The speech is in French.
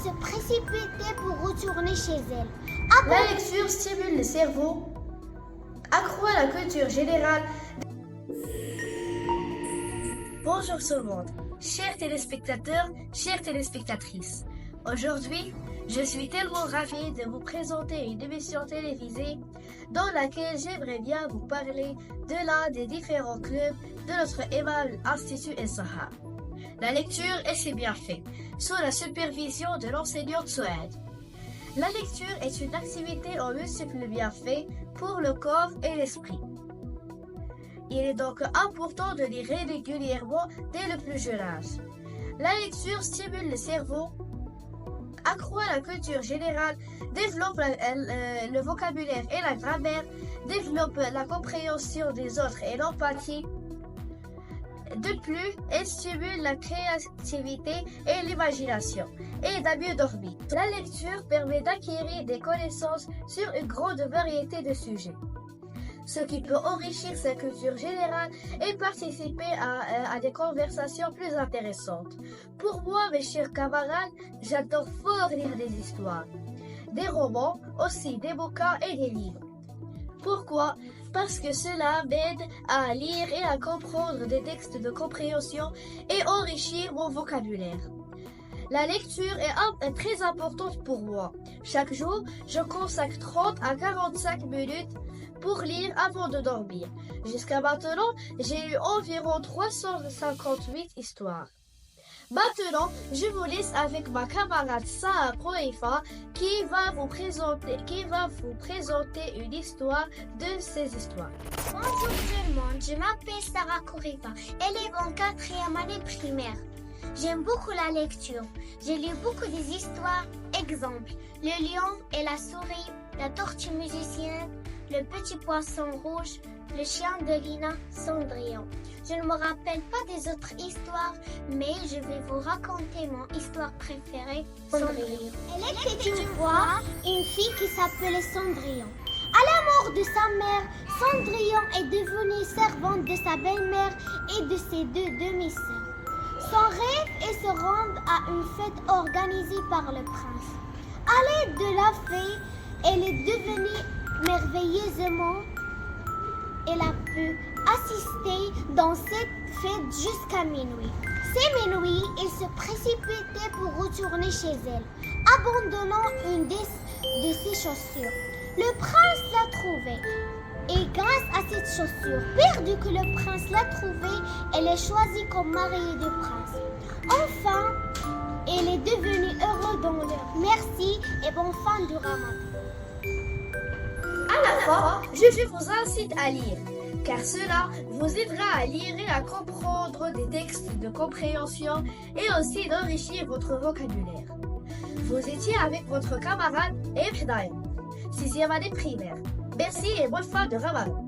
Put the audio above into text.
se précipiter pour retourner chez elle. La lecture stimule le cerveau, accroît la culture générale. Bonjour tout le monde, chers téléspectateurs, chères téléspectatrices. Aujourd'hui, je suis tellement ravie de vous présenter une émission télévisée dans laquelle j'aimerais bien vous parler de l'un des différents clubs de notre aimable Institut Essaha. La lecture et ses bienfaits, sous la supervision de l'enseignante Souad. La lecture est une activité aux multiples bienfaits pour le corps et l'esprit. Il est donc important de lire régulièrement dès le plus jeune âge. La lecture stimule le cerveau, accroît la culture générale, développe le vocabulaire et la grammaire, développe la compréhension des autres et l'empathie. De plus, elle stimule la créativité et l'imagination et à mieux dormir. La lecture permet d'acquérir des connaissances sur une grande variété de sujets, ce qui peut enrichir sa culture générale et participer à des conversations plus intéressantes. Pour moi, mes chers camarades, j'adore fort lire des histoires, des romans, aussi des bouquins et des livres. Pourquoi ? Parce que cela m'aide à lire et à comprendre des textes de compréhension et enrichir mon vocabulaire. La lecture est très importante pour moi. Chaque jour, je consacre 30 à 45 minutes pour lire avant de dormir. Jusqu'à maintenant, j'ai eu environ 358 histoires. Maintenant, je vous laisse avec ma camarade Sarah Proifa qui va vous présenter une histoire de ces histoires. Bonjour tout le monde, je m'appelle Sarah Proifa, élève en 4e année primaire. J'aime beaucoup la lecture. J'ai lu beaucoup des histoires. Exemple, le lion et la souris, la tortue musicienne, le petit poisson rouge, le chien de Lina, Cendrillon. Je ne me rappelle pas des autres histoires, mais je vais vous raconter mon histoire préférée, Cendrillon. Elle était une fois une fille qui s'appelait Cendrillon. À la mort de sa mère, Cendrillon est devenue servante de sa belle-mère et de ses deux demi-sœurs. Son rêve est se rendre à une fête organisée par le prince. À l'aide de la fée, elle est devenue merveilleusement. Elle a pu assister dans cette fête jusqu'à minuit. C'est minuit, elle se précipitait pour retourner chez elle, abandonnant une de ses chaussures. Le prince l'a trouvée. Et grâce à cette chaussure perdue que le prince l'a trouvée, elle est choisie comme mariée du prince. Enfin, elle est devenue heureuse dans leur. Merci et bonne fin du ramadan. À la fin, je vous incite à lire, car cela vous aidera à lire et à comprendre des textes de compréhension et aussi d'enrichir votre vocabulaire. Vous étiez avec votre camarade Ebh Daim, 6e année primaire. Merci et bonne fin de Ramadan.